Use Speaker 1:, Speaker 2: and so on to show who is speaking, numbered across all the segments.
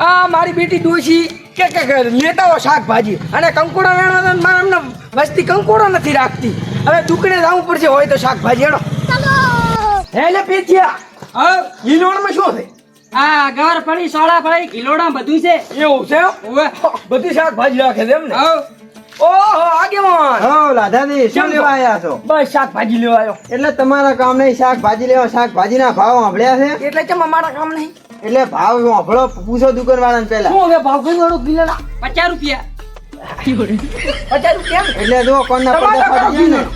Speaker 1: આ મારી બેટી ડોશી કે લેતા હો શાકભાજી અને કંકોડો વેણો મારા અમને વસ્તી કંકોડો નથી રાખતી. હવે દુકાને જવું પડશે હોય તો શાકભાજી હેડો. હે લે પેથિયા, હા લીલોણમાં શું છે?
Speaker 2: આ ગવાર પડી, સોડા પડી, કિલોડા બધું છે.
Speaker 1: એવું છે?
Speaker 2: ઓવે
Speaker 1: બધી શાકભાજી રાખે છે એમ ને?
Speaker 2: હવ
Speaker 1: ઓહો આગેવાન.
Speaker 3: હો લાધાજી શું લેવા આયા છો?
Speaker 1: બસ શાકભાજી લેવા આવ્યો.
Speaker 3: એટલે તમારા કામ નહીં શાકભાજી લેવા, શાકભાજીના ભાવ સાંભળ્યા છે?
Speaker 1: એટલે કેમ અમારા કામ નહીં?
Speaker 3: એટલે ભાવ સાંભળો, પૂછો દુકાન વાળાને પહેલા.
Speaker 1: શું હવે ભાવ કઈ વાળો કિલોના?
Speaker 2: 50 રૂપિયા.
Speaker 1: 50 રૂપિયા?
Speaker 3: એટલે જો કોણના પડદા ફાટી જાય ને.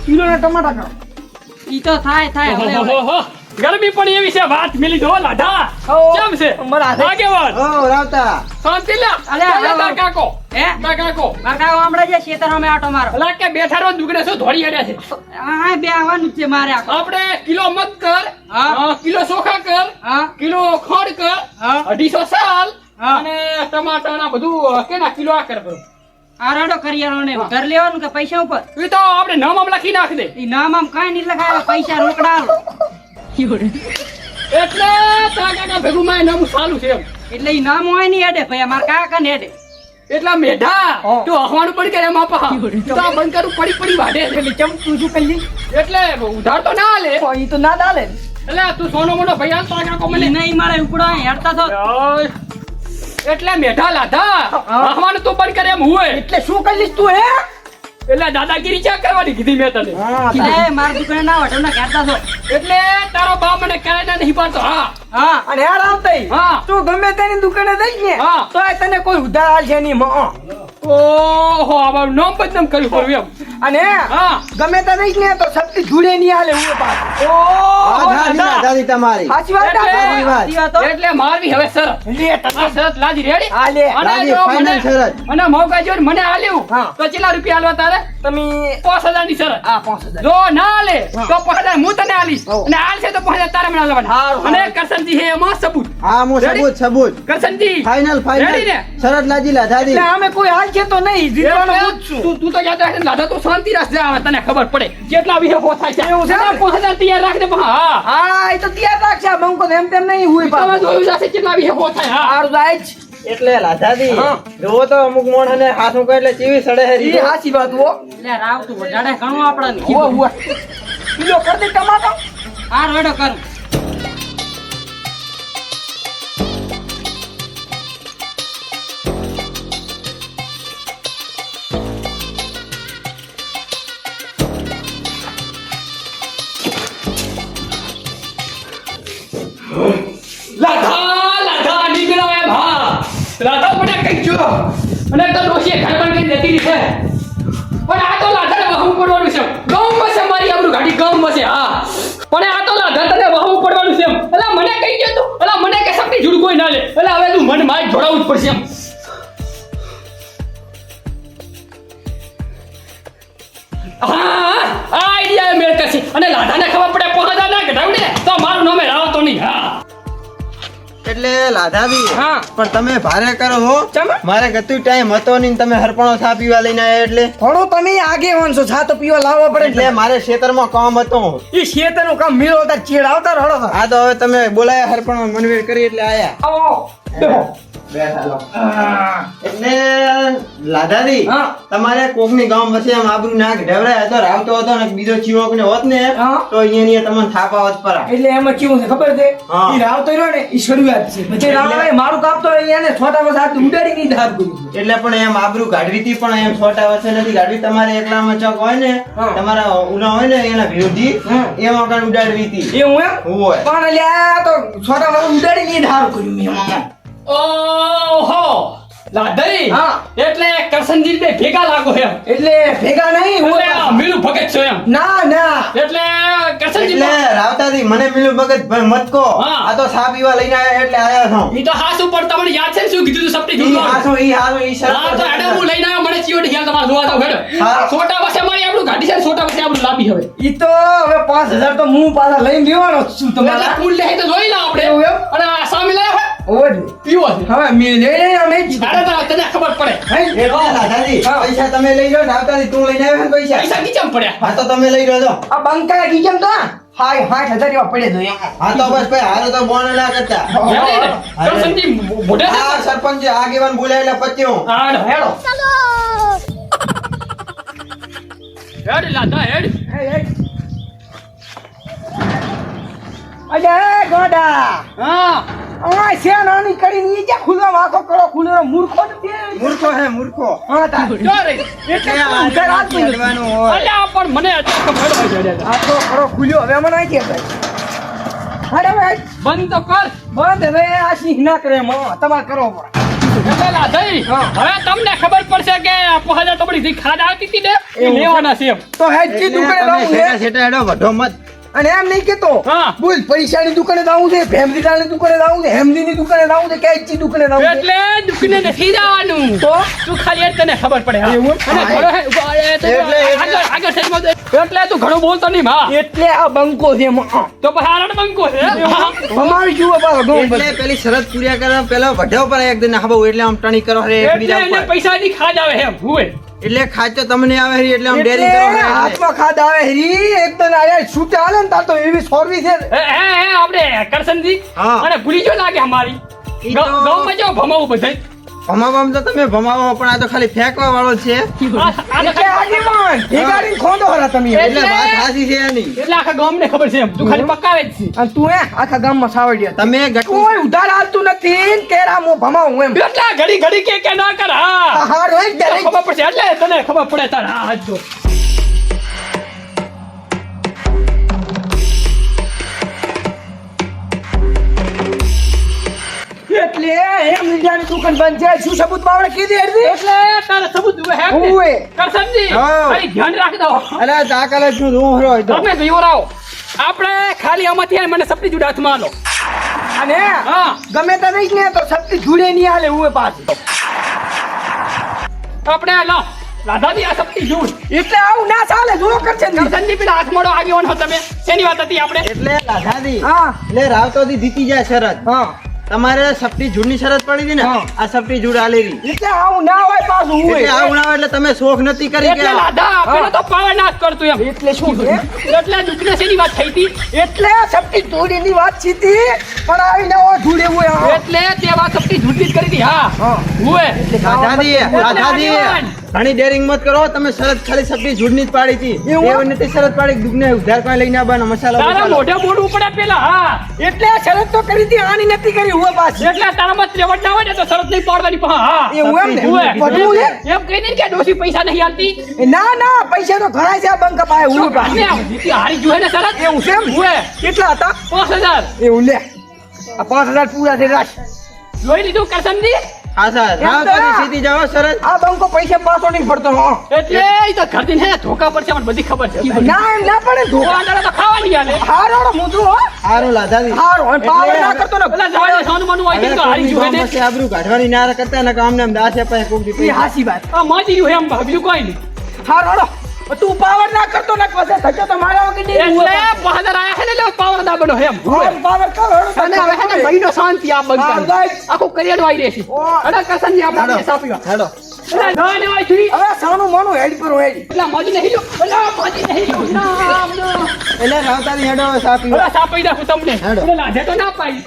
Speaker 1: કિલોના ટમાટા કરો.
Speaker 2: ઈ તો થાય હવે હવે.
Speaker 4: ગરમી પણ એવી છે, વાત મિલી દો લાઢા. કેમ છે
Speaker 1: અમારા હાથે.
Speaker 4: આગેવાન?
Speaker 3: હો રાવતા
Speaker 4: શાંતિ લે.
Speaker 2: અલ્યા,
Speaker 4: કાકો
Speaker 2: હે
Speaker 4: કાકો
Speaker 2: મારા હમણાં જે ખેતરમાં આટો મારો.
Speaker 4: અલા કે બેઠા રહો, દુગડે શું ધોળી હેડ્યા છે?
Speaker 2: હા બે આવવાનું જ છે મારે.
Speaker 4: આપણે કિલો મગ કર,
Speaker 2: હા.
Speaker 4: કિલો ચોખા કર,
Speaker 2: હા
Speaker 4: કિલો ખોડ કર,
Speaker 2: હા.
Speaker 4: 250 સાલ
Speaker 2: હા.
Speaker 4: અને ટમાટર ના બધું કેના કિલો આ કર બરો.
Speaker 2: આ રડો કરિયાણો ને ઘર લેવાનું કે પૈસા ઉપર?
Speaker 4: એ તો આપણે નામ આમ લખી નાખ દે.
Speaker 2: ઈ નામ આમ કાંઈ નહીં લખાય, પૈસા રોકડા આલો.
Speaker 4: એટલે તા કાકા ભેગું માં નામ ચાલુ છે એમ.
Speaker 2: એટલે ઈ નામ હોય નહીં હેડે ભાઈ, અમારા કાકા ને હેડે.
Speaker 4: એટલા મેઢા તું હવાનું પડી કરે એમાં પા તો આ બંધ કરું પડી વાઢે છે.
Speaker 1: એટલે ચમ તું શું કરી?
Speaker 4: એટલે ઉધાર તો ના લે.
Speaker 1: ઈ તો ના ચાલે.
Speaker 4: એટલે તું સોનો મોનો ભાઈ હાલ તા કાકો
Speaker 2: ઈ
Speaker 4: મને
Speaker 2: નહીં મળે ઉપડો હેડતા તો.
Speaker 4: એટલે મેઢા લાધા હવાનું તું બંધ કરે એમ હોય.
Speaker 1: એટલે શું કરી તું હે?
Speaker 4: એટલે દાદાગીરી ચેક કરવાની કીધી મેં તને.
Speaker 2: એ મારા દુકાને ના વટો ના હેડતા તો.
Speaker 4: એટલે તારો બા મને કહે ના નહીં પાડતો. હા
Speaker 2: હા
Speaker 1: અને યાર આવતઈ
Speaker 4: હા.
Speaker 1: તું ગમે તેની દુકાને જઈશ ને
Speaker 4: હા.
Speaker 1: તો આ તને કોઈ ઉધાર આલશે નહીં માં.
Speaker 4: ઓહો આ મારું નામ બદનામ કર્યું પડ્યું એમ.
Speaker 1: અને
Speaker 4: હા
Speaker 1: ગમે તે જઈશ ને તો સત્તી ધૂળે નહીં હાલે હું પાસ.
Speaker 4: ઓહો
Speaker 3: લાધાજી લાધાજી તમારી
Speaker 1: સાચી વાત
Speaker 4: એટલે-
Speaker 1: ને?
Speaker 3: સાચી વાત.
Speaker 2: સાચી વાત હો.
Speaker 4: એટલે મારવી હવે શરત.
Speaker 1: લે
Speaker 4: આ શરત લાજી રેડી?
Speaker 1: હા લે.
Speaker 4: અને
Speaker 3: લાજી,
Speaker 4: જો
Speaker 3: final
Speaker 4: મને-
Speaker 3: શરત.
Speaker 4: મને મોકા જોઈને મને આલ્યું
Speaker 1: હા.
Speaker 4: તો કેટલા રૂપિયા આલવા તારે?
Speaker 1: તમે
Speaker 4: 5000 ની શરત.
Speaker 1: આ 5000
Speaker 4: જો ના આલે તો 5000 હું તને આલીશ
Speaker 1: હો.
Speaker 4: અને આલશે તો 5000 તારે મને આલવાના.
Speaker 1: હારું,
Speaker 4: અને
Speaker 1: હારું.
Speaker 4: કરસનજી હે એમાં સબૂત.
Speaker 3: હા હું
Speaker 4: Ready?
Speaker 3: સબૂત
Speaker 4: કરસનજી
Speaker 3: ફાઇનલ
Speaker 4: Ready ને?
Speaker 3: શરત લાજી લાધાજી.
Speaker 1: એટલે અમે કોઈ હાલ છે તો નહીં જીતવાનું હું જ છું.
Speaker 4: તું તો યાદ રાખ લાદા તું શાંતિ રાખ જા હવે તને ખબર પડે કેટલા વિહે હો થાય છે.
Speaker 1: એવું છે ને?
Speaker 4: 5000 તૈયાર રાખ દે. હા
Speaker 1: હા એ તો ત્યાં રાખશે આ બંકો એમ તેમ નહીં હોય
Speaker 4: તમે
Speaker 1: પાછું.
Speaker 4: જોયું જશે કેટલા વિહે હો થાય. હા
Speaker 1: હારું જાય જ.
Speaker 3: એટલે લાધાજી
Speaker 1: હા.
Speaker 3: જોવો તો અમુક માણસને હાથું કહે એટલે ચીવી સડે હે
Speaker 1: ઈ
Speaker 3: રીતો.
Speaker 1: હાચી વાત હો.
Speaker 2: એટલે રાવ તું વડાડે ઘણું આપણને.
Speaker 1: હુઆ, હુઆ. કિલો કર દે ટમાટો.
Speaker 2: આ રડો કરું.
Speaker 4: લાધા લાધા નીકળો એમ. હા લાધા મને કઈ જો અને તો ડોશીએ ઘર પર કઈ જતી રહી છે પણ આ તો લાધાને વહુ પડવાનું છે. ગામમાં છે મારી આપણું ગાડી ગામમાં છે. હા પણ આ તો લાધા તને વહુ પડવાનું છે એમ. એલા મને કઈ ગયો તું એલા મને કે શક્તિ જુડ કોઈ ના લે. એલા હવે તું મને મારી જોડાવું જ પડશે એમ. હા આઈડિયા મેળ કરશે અને લાધાને ખબર પડે 5000 ના ઘટાડે તો મારું નામે રાવતો નહીં. હા
Speaker 3: એટલે લાધાજી
Speaker 4: હા.
Speaker 3: પણ તમે ભારે કરો હો.
Speaker 1: ચમ?
Speaker 3: મારે ગતું ટાઈમ હતો નહીં ને તમે હરપણો ચા પીવા લઈને આવ્યા એટલે
Speaker 1: ઘણું તમે આગેવાન છો છા તો પીવા લાવવા પડે
Speaker 3: એટલે મારે ખેતરમાં કામ હતું.
Speaker 1: ઈ શેતરનું કામ મેળો તાર ચેડ આવતા રડો તાર.
Speaker 3: આ તો હવે તમે બોલાયા હરપણો મનવીર કરી એટલે આયા.
Speaker 1: આવો બેહો.
Speaker 3: બેઠા લો. એટલે લાધાજી
Speaker 1: હા.
Speaker 3: તમારે કોકની ગામ વચ્ચે આમ આબરૂ ના ઢવરાય તો રાવતો હતો ને બીજો ચીવોક ને હોત ને
Speaker 1: હા.
Speaker 3: તો અહીંયા તમને થાપાવત પરા.
Speaker 1: એટલે એમાં કેવું છે ખબર છે
Speaker 3: હા.
Speaker 1: ઈ રાવતો રહ્યો ને ઈ શરૂઆત છે પછી રાવણાએ મારું કાપતો એને છોટા વર્ષ હાથ ઉડાડી નહીં ધાર કર્યું.
Speaker 3: એટલે પણ એમ આબરૂ ગાઢવી હતી પણ એમ છોટા વચ્ચે નથી ગાઢવી. તમારે એકલામાં ચોક હોય ને
Speaker 1: હા.
Speaker 3: તમારા ઉલા હોય ને એના વિરોધી
Speaker 1: હા.
Speaker 3: એમાં કાંઈ ઉડાડવી હતી.
Speaker 1: એવું એમ
Speaker 3: હોય.
Speaker 1: પણ એટલે આ તો છોટા વર્ષ ઉડાડી નહીં ધાર કર્યું મેં એમાં.
Speaker 4: ઓહો લાધાઈ
Speaker 1: હા.
Speaker 4: એટલે કરસનજી બે ભેગા લાગો એમ.
Speaker 1: એટલે ભેગા નહીં
Speaker 4: એટલે
Speaker 1: હોય
Speaker 4: આ મીલું ભગત છો એમ.
Speaker 1: ના ના
Speaker 4: એટલે કરસનજી
Speaker 3: એટલે રાવતાજી મને મિલું મગજ ભાઈ મત કહો.
Speaker 4: હા.
Speaker 3: આ તો સા પીવા લઈને આવ્યા એટલે આવ્યા છો.
Speaker 4: ઈ તો હાસ ઉપર તમને યાદ છે ને શું કીધું તું સપટી
Speaker 3: ઈ
Speaker 4: જુદો
Speaker 3: હાસો ઈ હારો ઈ શરત
Speaker 4: હા તો
Speaker 3: પર
Speaker 4: હેડો હું લઈને આવ્યો મને ચીવડી ખ્યાલ તમારે જોવા જાવ હેડો
Speaker 3: હા.
Speaker 4: છોટા પાસે મારી આપણું ગાડી છે છોટા પાસે આપણું લાંબી હવે
Speaker 1: ઈ તો હવે 5000 તો હું પાછા લઈને લેવાનો જ છું
Speaker 4: એટલે
Speaker 1: તમારા
Speaker 4: કુલ લે તો જોઈ લો આપણે
Speaker 1: એવું એમ?
Speaker 4: અને આ સામે લાવ્યો
Speaker 1: ઓય
Speaker 4: પીવો છે
Speaker 1: હવે મેં લઈ અમે જ
Speaker 4: તારે તો તને ખબર પડે
Speaker 3: એટલે દાદાજી
Speaker 1: હા.
Speaker 3: પૈસા તમે લઈ લો રાવતાજી તું લઈને આવ્યો ને પૈસા
Speaker 4: પૈસા નીચે પડ્યા
Speaker 3: હા તો તમે લઈ લો જો.
Speaker 1: આ બંકા કીધમ તો હાય 60,000 એવા પડે તો એમ.
Speaker 3: હા તો બસ ભાઈ હાલો તો બોન ના કરતા
Speaker 4: હેડે ને. કરશનજી મોઢે
Speaker 3: હા સરપંચ આગેવાન બોલાય એટલે પત્યો
Speaker 4: હાડો હેડો હેડ લાદા હેડ
Speaker 1: અરે ગોડા
Speaker 4: હા
Speaker 1: આ છે નાની કરીને ઈ જ્યાં ખુલ્લો વાંકો કરો ખુલ્લો મૂર્ખો નથી
Speaker 3: મૂર્ખો હે મૂર્ખો
Speaker 1: હા તા
Speaker 4: જો રે
Speaker 1: એટલે હું ઘર હાથ પડી.
Speaker 3: અડવાનું હોય
Speaker 4: અલ્યા પણ મને અચાનક ખબર પડી.
Speaker 1: આ તો ખરો ખુલ્યો હવે મને આઈ ગયા અરે ભાઈ
Speaker 4: બંધ તો કર
Speaker 1: બંધ હવે આ સિંહ ના કરે તમારે કરવો પડે
Speaker 4: એટલે લાદઈ
Speaker 1: હા.
Speaker 4: હવે તમને ખબર પડશે કે પહાડા તબડી થી ખાડ આવતી હતી ને એ
Speaker 1: એવું.
Speaker 4: લેવાના છે એમ
Speaker 1: તો હેડકી દુકાને
Speaker 3: તમે
Speaker 1: જાવું
Speaker 3: સેટા
Speaker 1: છે
Speaker 3: સેટા હેડો વઢો મત
Speaker 1: અને એમ નહીં કેતો
Speaker 4: હા.
Speaker 1: બોલ પૈસાની દુકાને જાવું છે ફેમરીલાની દુકાને જાવું છે હેમદીની દુકાને જાવું છે કે ઈચ્છી દુકાને જાવું છે
Speaker 4: એટલે દુકાને નથી જવાનું
Speaker 1: તો
Speaker 4: તું ખાલી એ જ તને ખબર પડે હા.
Speaker 1: એવું?
Speaker 4: અને ઘણો હે- ઉભા રહે તો આગળ સાઈડમાં દે. એટલે તું ઘણું બોલતો નહીં હા
Speaker 1: એટલે આ બંકો છે
Speaker 4: તો પછી આરડ બંકો છે હા.
Speaker 1: અમારી જુઓ પાછો ડોમ
Speaker 3: એટલે પેલી શરત પૂરી કરવા પેલા વઢો પર એક દિન હાબો એટલે આમ ટણી કરો રે
Speaker 4: એટલે
Speaker 3: એકબીજા
Speaker 4: એને
Speaker 3: ઉપર
Speaker 4: પૈસાની ખાજ આવે એમ હુએ
Speaker 3: એટલે ખાચો તમને આવે રી એટલે આમ ડેરિંગ કરો
Speaker 1: એટલે
Speaker 3: રે એટલે.
Speaker 1: હાથમાં ખાધ આવે હરી એકદમ આયા છૂટે હાલે ને તાર તો એવી સોરવી છે
Speaker 4: હે આપણે કરશનજી
Speaker 3: હા.
Speaker 4: અને ભૂલી જો લાગે અમારી
Speaker 3: ઈ તો-
Speaker 4: ગામમાં જાઓ ભમાવું બધાય.
Speaker 3: ભમાવામાં તો તમે ભમાવો પણ આ તો ખાલી ફેંકવા વાળો છે
Speaker 4: આ તો
Speaker 1: એટલે આગેવાન ભેગાડીને ખોદો હરા તમે
Speaker 3: એટલે વાત સાચી છે એની
Speaker 4: એટલે આખા ગામને ખબર છે એમ તું ખાલી પકાવે જ છે
Speaker 1: અને તું હે આખા ગામમાં સાવડિયા
Speaker 3: તમે ગટુ
Speaker 1: કોઈ ઉધાર હાલતું નથી ને કેરા મો ભમાવું એમ
Speaker 4: એટલે ઘડી ઘડી કે ના કર હા
Speaker 1: હાર હોય ને ત્યારે
Speaker 4: ખબર પડશે એટલે તને ખબર પડે તાર હા હાથ જો
Speaker 1: એટલે એમ લીધાની દુકાન બંધ છે શું સબૂત બાવળે કીધી હરદી
Speaker 4: એટલે તારે સબૂત જોવે હે ને?
Speaker 1: ઓવે.
Speaker 4: કરશનજી
Speaker 3: હા.
Speaker 4: ખાલી ધ્યાન રાખ દો
Speaker 3: અરે તાકાલે શું હું હરો તો
Speaker 4: તમે જોયો રાવ આપણે ખાલી આમાંથી મને સપની જુડ હાથમાં આલો
Speaker 1: અને
Speaker 4: હા.
Speaker 1: ગમે તે રહીશ ને તો શક્તિ ધૂળે નહીં હાલે હું પાછું
Speaker 4: આપણે લો રાધાજી આ સપની જુડ
Speaker 1: એટલે આવું ના ચાલે જો કરશે ને.
Speaker 4: કરશનજી પેલા હાથ મોડો આગેવાન હો તમે શેની વાત હતી આપણે
Speaker 3: એટલે લાધાદી
Speaker 1: હા
Speaker 3: એટલે રાવતોથી જીતી જાય શરત
Speaker 1: હા
Speaker 3: તમારે સપટી જૂડની શરત પડી હતી ને
Speaker 1: હા.
Speaker 3: આ સપટી જૂડ આલી રહી
Speaker 1: એટલે આવું ના હોય પાછું હું
Speaker 3: એટલે આવું ના હોય એટલે તમે શોખ નથી કરી
Speaker 4: એટલે
Speaker 3: કે
Speaker 4: રાધા પેલો તો પાવર નાશ કરતું એમ
Speaker 1: એટલે શું છે
Speaker 4: એટલે દુખને શેની વાત થઈ હતી
Speaker 1: એટલે શક્તિ ધૂળીની વાત સીધી પણ આવીને ઓ ધૂળે હોય
Speaker 4: એટલે તે વાત સપની જુડની જ કરી હતી હા
Speaker 1: હા
Speaker 4: હુએ
Speaker 3: રાધાદી રાધાદી
Speaker 4: આગેવાન.
Speaker 3: ઘણી ડેરિંગ મત કરો તમે શરત ખાલી સપટી જૂડની જ પાડી હતી
Speaker 1: એવું?
Speaker 3: એવું નથી શરત પાડી દુગને ઉધાર કોઈ લઈને આવવાનો મસાલો
Speaker 4: તારા
Speaker 3: બસાલો.
Speaker 4: મોઢે બોલવું પડે પેલા હા
Speaker 1: એટલે શરત તો કરી હતી આની નથી કરી હું પાછી
Speaker 4: એટલે તારામાં ત્રેવડ ના હોય ને તો શરત નહીં પાડવાની પણ હા
Speaker 1: એવું એમ ને
Speaker 4: હુએ.
Speaker 1: બધું છે
Speaker 4: એમ કહી દે કે ડોશી પૈસા નહીં આલતી
Speaker 1: એ ના ના પૈસા તો ઘણા છે આ બંકા પાસે હું પાસે
Speaker 4: આપણે જીતી હારી જોયે ને શરત
Speaker 1: એવું છે એમ?
Speaker 4: હુએ.
Speaker 1: કેટલા હતા
Speaker 4: 5000
Speaker 1: એવું લે આ 5000 પૂરા થઈ રાખ
Speaker 4: જોઈ લીધું કરશનજી
Speaker 3: હા સર
Speaker 1: એમ તો
Speaker 3: રાવતોથી
Speaker 1: ના.
Speaker 3: જીતી જાઓ શરત
Speaker 1: આ બંકો પૈસા પાછો નહીં પડતો હો
Speaker 4: એટલે ઈ તો ઘરથી હે ધોકા પડશે મને બધી ખબર છે
Speaker 1: ના એમ ના પડે
Speaker 4: તો
Speaker 1: ધોકા
Speaker 4: આંધળા તો ખાવાની આલે
Speaker 1: હારો મુદ્રો હો
Speaker 3: હારું લાધાદી
Speaker 1: હારો અને પાવર ના કરતો ને
Speaker 4: પેલા જવાને સોનું મનું આવી ગયું તો હારી જોયે ને
Speaker 3: પછી આબરૂ કાઢવાની ના કરતા ને કામ ને દાસે પાસે કોક દી
Speaker 1: એ
Speaker 3: પૈસા.
Speaker 1: હાસી વાત
Speaker 4: આ માજી રહ્યું એમ બીજું કોઈ નહીં
Speaker 1: હારો હારો તું પાવર ના કરતો ને પછી થતો તો મારા વગર નહીં
Speaker 4: એટલે બહાદર આયા છે ને એટલે પાવર દાબનો એમ
Speaker 1: પાવર કરો
Speaker 4: અને હવે હે ને મહિનો શાંતિ આ બંધ
Speaker 1: હા, right.
Speaker 4: આખું કરિયર વાઈ રહેશે
Speaker 1: ઓ.
Speaker 4: અડા કરશનજી આપણે
Speaker 3: હેડો,
Speaker 4: પૈસા આપીવા
Speaker 3: હેડો.
Speaker 4: એટલે ના ને વાઈ થઈ
Speaker 1: હવે સાનું મોનું હેડ પર હેડ
Speaker 4: એટલે માજી નહીં લો એટલે માજી નહીં લો ના ના
Speaker 3: એટલે રાવતાની હેડો હવે સાપી
Speaker 4: અલા સાપઈ નાખું તમને
Speaker 3: હેડો.
Speaker 4: એટલે લાજે તો ના પાઈ